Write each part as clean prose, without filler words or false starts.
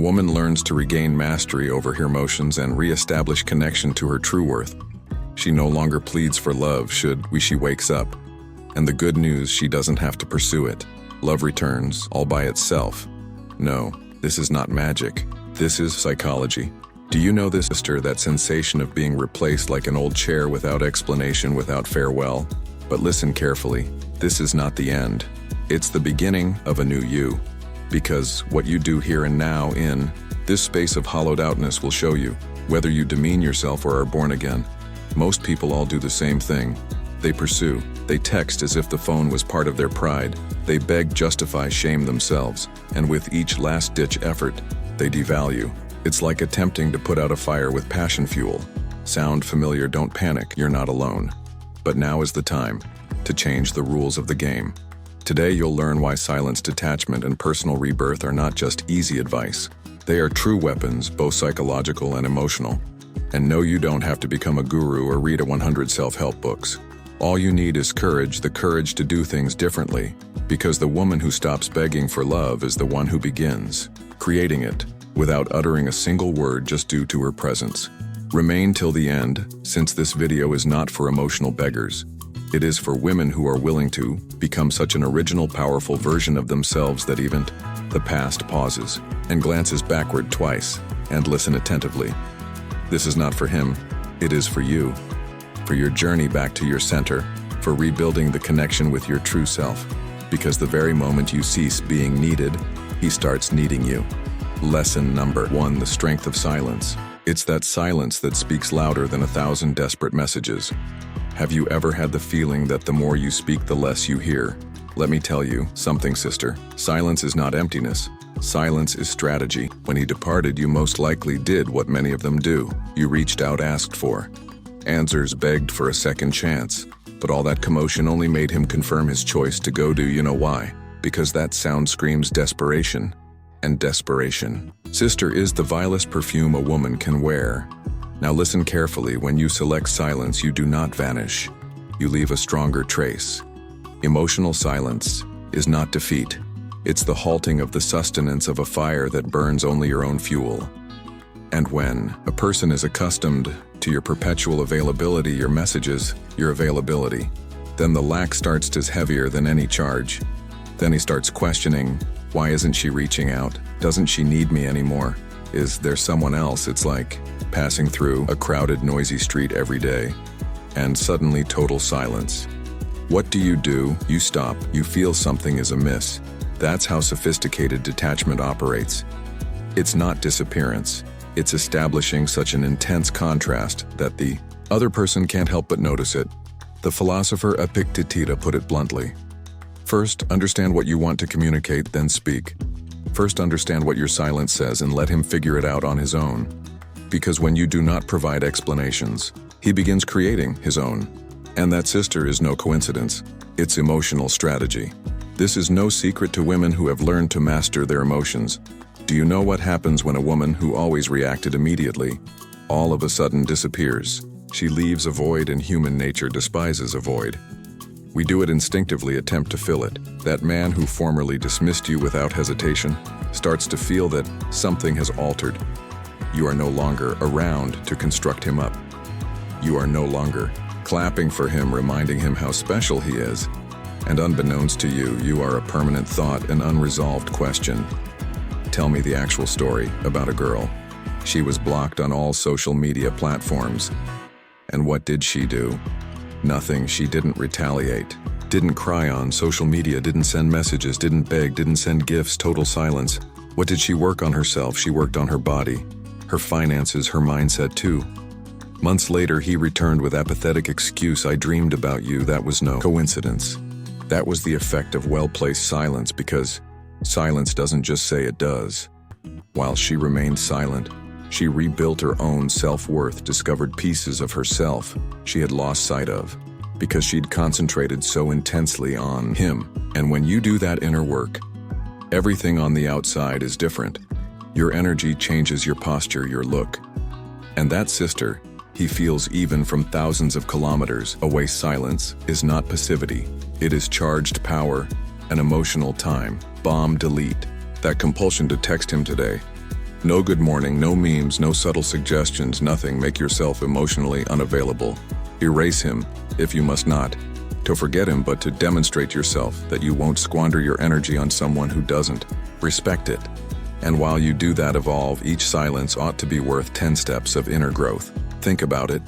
woman learns to regain mastery over her emotions and re-establish connection to her true worth. She no longer pleads for love she wakes up. And the good news, she doesn't have to pursue it. Love returns all by itself. No, this is not magic. This is psychology. Do you know this, sister, that sensation of being replaced like an old chair without explanation, without farewell? But listen carefully, this is not the end. It's the beginning of a new you. Because what you do here and now in this space of hollowed outness will show you whether you demean yourself or are born again. Most people all do the same thing. They pursue, they text as if the phone was part of their pride. They beg, justify, shame themselves. And with each last-ditch effort, they devalue. It's like attempting to put out a fire with passion fuel. Sound familiar? Don't panic, you're not alone. But now is the time to change the rules of the game. Today you'll learn why silence, detachment, and personal rebirth are not just easy advice. They are true weapons, both psychological and emotional. And no, you don't have to become a guru or read 100 self-help books. All you need is courage, the courage to do things differently. Because the woman who stops begging for love is the one who begins creating it, without uttering a single word, just due to her presence. Remain till the end, since this video is not for emotional beggars. It is for women who are willing to become such an original, powerful version of themselves that even the past pauses and glances backward twice and listen attentively. This is not for him, it is for you. For your journey back to your center, for rebuilding the connection with your true self. Because the very moment you cease being needed, he starts needing you. Lesson number 1, the strength of silence. It's that silence that speaks louder than 1,000 desperate messages. Have you ever had the feeling that the more you speak, the less you hear? Let me tell you something, sister. Silence is not emptiness. Silence is strategy. When he departed, you most likely did what many of them do. You reached out, asked for answers, begged for a second chance. But all that commotion only made him confirm his choice to go. Do you know why? Because that sound screams desperation. And desperation, sister, is the vilest perfume a woman can wear. Now listen carefully. When you select silence, you do not vanish. You leave a stronger trace. Emotional silence is not defeat. It's the halting of the sustenance of a fire that burns only your own fuel. And when a person is accustomed to your perpetual availability, your messages, your availability, then the lack starts as heavier than any charge. Then he starts questioning, why isn't she reaching out? Doesn't she need me anymore? Is there someone else? It's like passing through a crowded, noisy street every day, and suddenly total silence. What do? You stop. You feel something is amiss. That's how sophisticated detachment operates. It's not disappearance. It's establishing such an intense contrast that the other person can't help but notice it. The philosopher Epictetus put it bluntly. First, understand what you want to communicate, then speak. First, understand what your silence says and let him figure it out on his own. Because when you do not provide explanations, he begins creating his own. And that, sister, is no coincidence. It's emotional strategy. This is no secret to women who have learned to master their emotions. Do you know what happens when a woman who always reacted immediately, all of a sudden disappears? She leaves a void, and human nature despises a void. We do it instinctively, attempt to fill it. That man who formerly dismissed you without hesitation starts to feel that something has altered. You are no longer around to construct him up. You are no longer clapping for him, reminding him how special he is. And unbeknownst to you, you are a permanent thought, an unresolved question. Tell me the actual story about a girl. She was blocked on all social media platforms. And what did she do? Nothing. She didn't retaliate, didn't cry on social media, didn't send messages, didn't beg, didn't send gifts, total silence. What did she work on? Herself. She worked on her body, her finances, her mindset too. Months later, he returned with apathetic excuse, I dreamed about you. That was no coincidence. That was the effect of well-placed silence, because silence doesn't just say, it does. While she remained silent, she rebuilt her own self-worth, discovered pieces of herself she had lost sight of, because she'd concentrated so intensely on him. And when you do that inner work, everything on the outside is different. Your energy changes, your posture, your look. And that, sister, he feels even from thousands of kilometers away. Silence is not passivity. It is charged power, an emotional time bomb. Delete that compulsion to text him today. No good morning, no memes, no subtle suggestions, nothing. Make yourself emotionally unavailable. Erase him, if you must not. To forget him, but to demonstrate yourself that you won't squander your energy on someone who doesn't. Respect it. And while you do that, evolve. Each silence ought to be worth 10 steps of inner growth. Think about it.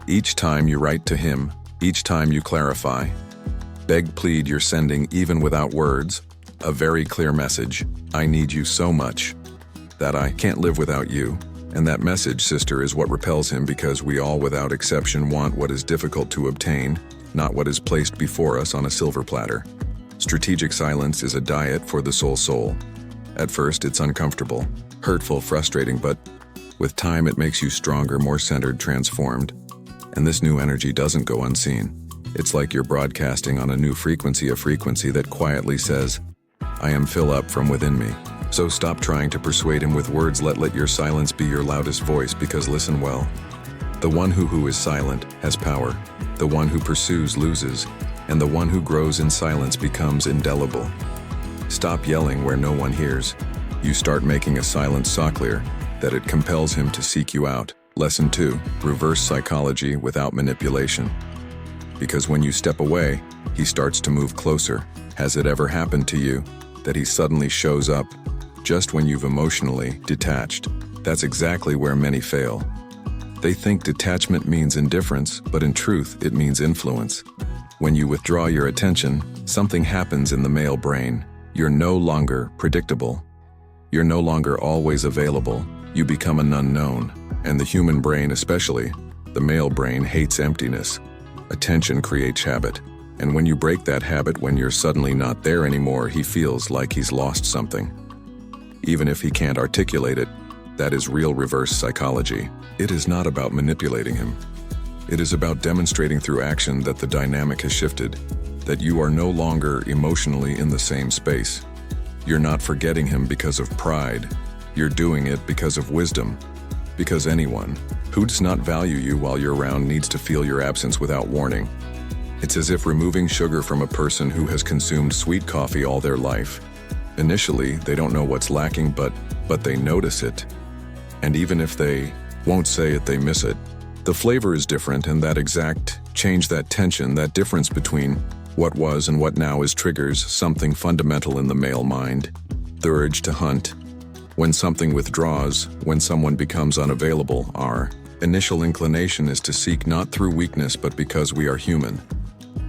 Each time you write to him, each time you clarify, beg, plead, you're sending, even without words, a very clear message. I need you so much that I can't live without you. And that message, sister, is what repels him, because we all without exception want what is difficult to obtain, not what is placed before us on a silver platter. Strategic silence is a diet for the soul. At first, it's uncomfortable, hurtful, frustrating, but with time it makes you stronger, more centered, transformed. And this new energy doesn't go unseen. It's like you're broadcasting on a new frequency, a frequency that quietly says, I am fill up from within me. So stop trying to persuade him with words. Let your silence be your loudest voice, because listen well. The one who is silent has power. The one who pursues loses, and the one who grows in silence becomes indelible. Stop yelling where no one hears. You start making a silence so clear that it compels him to seek you out. Lesson 2, reverse psychology without manipulation. Because when you step away, he starts to move closer. Has it ever happened to you that he suddenly shows up just when you've emotionally detached? That's exactly where many fail. They think detachment means indifference, but in truth, it means influence. When you withdraw your attention, something happens in the male brain. You're no longer predictable. You're no longer always available. You become an unknown. And the human brain, especially the male brain, hates emptiness. Attention creates habit. And when you break that habit, when you're suddenly not there anymore, he feels like he's lost something. Even if he can't articulate it, that is real reverse psychology. It is not about manipulating him. It is about demonstrating through action that the dynamic has shifted, that you are no longer emotionally in the same space. You're not forgetting him because of pride. You're doing it because of wisdom. Because anyone who does not value you while you're around needs to feel your absence without warning. It's as if removing sugar from a person who has consumed sweet coffee all their life. Initially, they don't know what's lacking, but they notice it. And even if they won't say it, they miss it. The flavor is different, and that exact change, that tension, that difference between what was and what now triggers something fundamental in the male mind. The urge to hunt. When something withdraws, when someone becomes unavailable, our initial inclination is to seek, not through weakness, but because we are human.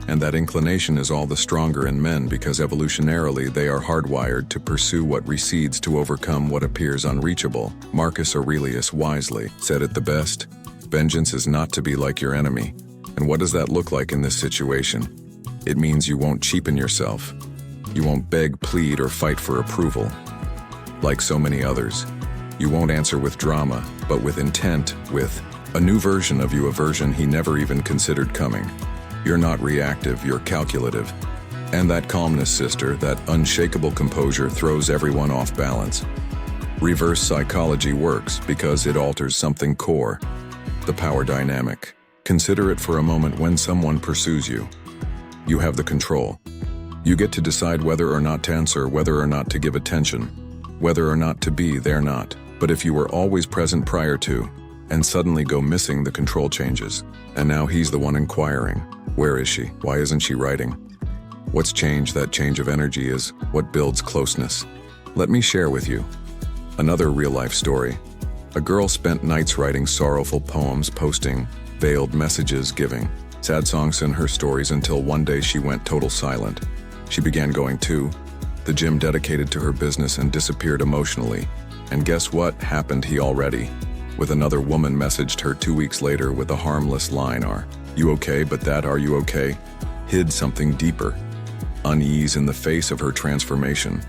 And that inclination is all the stronger in men, because evolutionarily they are hardwired to pursue what recedes, to overcome what appears unreachable. Marcus Aurelius wisely said it the best: vengeance is not to be like your enemy. And what does that look like in this situation? It means you won't cheapen yourself. You won't beg, plead, or fight for approval. Like so many others, you won't answer with drama, but with intent, with a new version of you, a version he never even considered coming. You're not reactive, you're calculative. And that calmness, sister, that unshakable composure throws everyone off balance. Reverse psychology works because it alters something core, the power dynamic. Consider it for a moment. When someone pursues you, you have the control. You get to decide whether or not to answer, whether or not to give attention, whether or not to be there, not. But if you were always present prior to, and suddenly go missing, the control changes. And now he's the one inquiring. Where is she? Why isn't she writing? What's changed? That change of energy is what builds closeness. Let me share with you another real-life story. A girl spent nights writing sorrowful poems, posting veiled messages, giving sad songs in her stories, until one day she went total silent. She began going to the gym dedicated to her business and disappeared emotionally. And guess what happened? He already, with another woman, messaged her 2 weeks later with a harmless line: "Are you okay?" But that "are you okay?" hid something deeper, unease in the face of her transformation.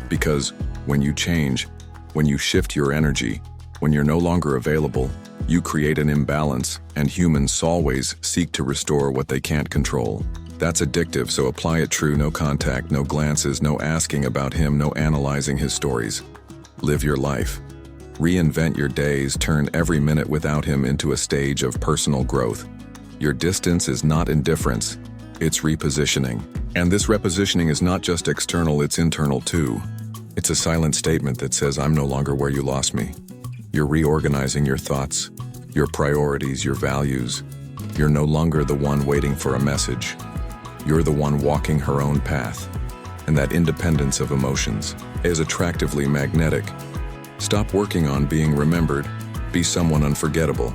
Because when you change, when you shift your energy, when you're no longer available, you create an imbalance, and humans always seek to restore what they can't control. That's addictive, so apply it true. No contact, no glances, no asking about him, no analyzing his stories. Live your life. Reinvent your days, turn every minute without him into a stage of personal growth. Your distance is not indifference, it's repositioning. And this repositioning is not just external, it's internal too. It's a silent statement that says, I'm no longer where you lost me. You're reorganizing your thoughts, your priorities, your values. You're no longer the one waiting for a message. You're the one walking her own path. And that independence of emotions is attractively magnetic. Stop working on being remembered. Be someone unforgettable.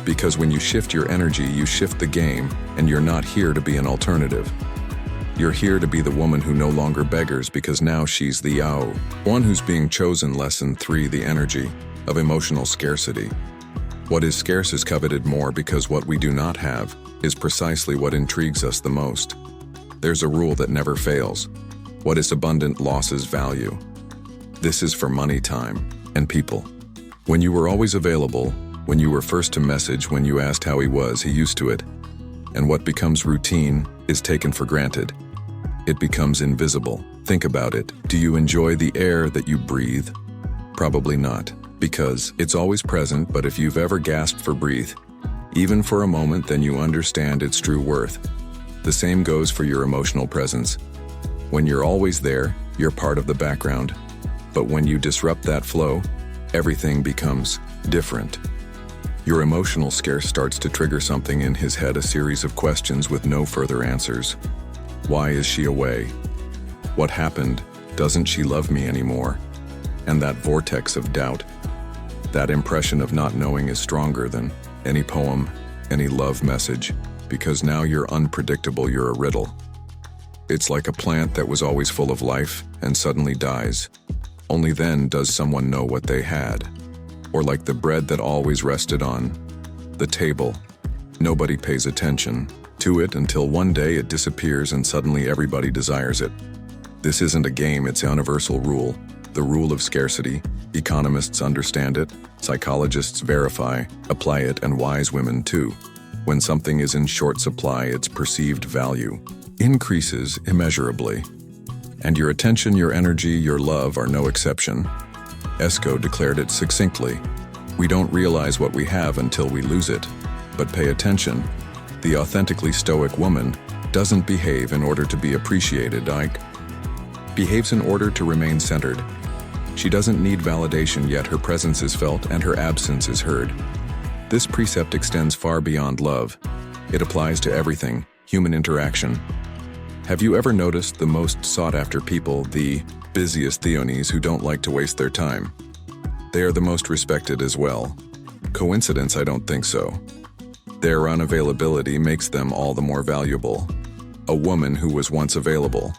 Because when you shift your energy, you shift the game, and you're not here to be an alternative. You're here to be the woman who no longer beggars because now she's the one who's being chosen. Lesson 3: the energy of emotional scarcity. What is scarce is coveted more because what we do not have is precisely what intrigues us the most. There's a rule that never fails. What is abundant loses value. This is for money, time, and people. When you were always available, when you were first to message, when you asked how he was, he used to it. And what becomes routine is taken for granted. It becomes invisible. Think about it. Do you enjoy the air that you breathe? Probably not, because it's always present, but if you've ever gasped for breath, even for a moment, then you understand its true worth. The same goes for your emotional presence. When you're always there, you're part of the background. But when you disrupt that flow, everything becomes different. Your emotional scarce starts to trigger something in his head, a series of questions with no further answers. Why is she away? What happened? Doesn't she love me anymore? And that vortex of doubt, that impression of not knowing is stronger than any poem, any love message, because now you're unpredictable, you're a riddle. It's like a plant that was always full of life and suddenly dies. Only then does someone know what they had. Or like the bread that always rested on the table. Nobody pays attention to it until one day it disappears and suddenly everybody desires it. This isn't a game, it's a universal rule. The rule of scarcity. Economists understand it, psychologists verify, apply it, and wise women too. When something is in short supply, its perceived value increases immeasurably. And your attention, your energy, your love are no exception. Esco declared it succinctly. We don't realize what we have until we lose it. But pay attention. The authentically stoic woman doesn't behave in order to be appreciated, behaves in order to remain centered. She doesn't need validation, yet her presence is felt and her absence is heard. This precept extends far beyond love. It applies to everything, human interaction. Have you ever noticed the most sought-after people, the busiest theonies who don't like to waste their time? They are the most respected as well. Coincidence? I don't think so. Their unavailability makes them all the more valuable. A woman who was once available,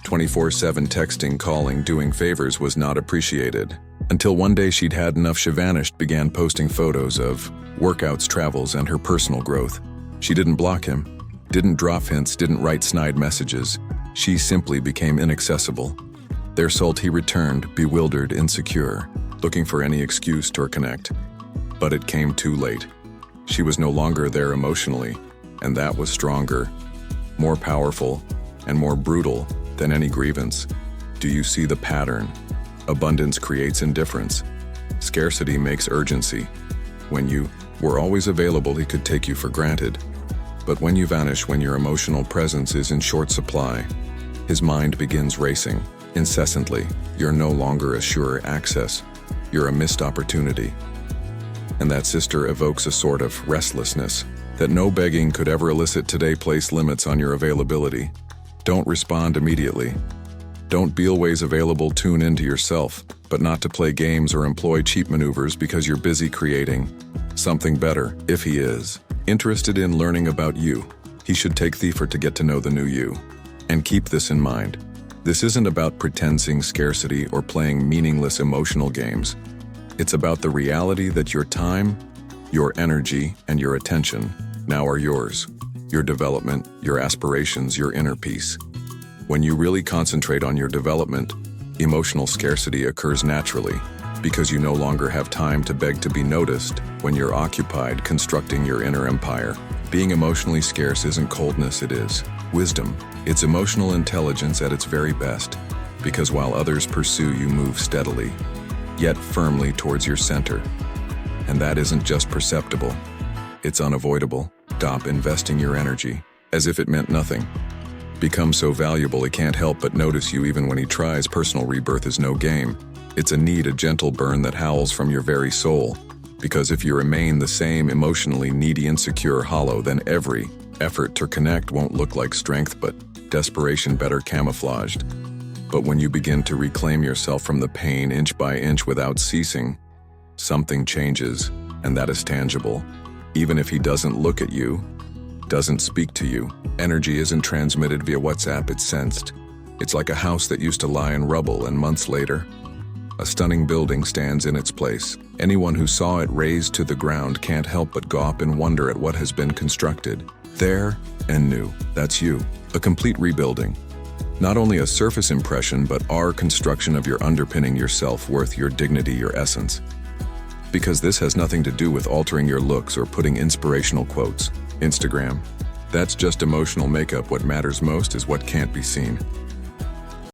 24/7 texting, calling, doing favors, was not appreciated. Until one day she'd had enough. She vanished, began posting photos of workouts, travels, and her personal growth. She didn't block him, didn't drop hints, didn't write snide messages. She simply became inaccessible. Their salt he returned, bewildered, insecure, looking for any excuse to connect. But it came too late. She was no longer there emotionally, and that was stronger, more powerful, and more brutal than any grievance. Do you see the pattern? Abundance creates indifference. Scarcity makes urgency. When you were always available, he could take you for granted. But when you vanish, when your emotional presence is in short supply, his mind begins racing incessantly. You're no longer a sure access. You're a missed opportunity. And that sister evokes a sort of restlessness that no begging could ever elicit. Today, place limits on your availability. Don't respond immediately. Don't be always available. Tune into yourself, but not to play games or employ cheap maneuvers because you're busy creating something better. If he is interested in learning about you, he should take the effort to get to know the new you. And keep this in mind. This isn't about pretending scarcity or playing meaningless emotional games. It's about the reality that your time, your energy, and your attention now are yours. Your development, your aspirations, your inner peace. When you really concentrate on your development, emotional scarcity occurs naturally because you no longer have time to beg to be noticed when you're occupied constructing your inner empire. Being emotionally scarce isn't coldness, it is wisdom. It's emotional intelligence at its very best, because while others pursue, you move steadily, yet firmly towards your center. And that isn't just perceptible, it's unavoidable. Stop investing your energy as if it meant nothing. Become so valuable he can't help but notice you even when he tries. Personal rebirth is no game. It's a need, a gentle burn that howls from your very soul. Because if you remain the same, emotionally needy, insecure, hollow, then every effort to connect won't look like strength but desperation, better camouflaged. But when you begin to reclaim yourself from the pain inch by inch without ceasing, something changes, and that is tangible. Even if he doesn't look at you, doesn't speak to you, energy isn't transmitted via WhatsApp, it's sensed. It's like a house that used to lie in rubble, and months later, a stunning building stands in its place. Anyone who saw it razed to the ground can't help but gawp in wonder at what has been constructed. There and new, that's you. A complete rebuilding. Not only a surface impression, but our construction of your underpinning, your self-worth, your dignity, your essence. Because this has nothing to do with altering your looks or putting inspirational quotes. Instagram. That's just emotional makeup. What matters most is what can't be seen.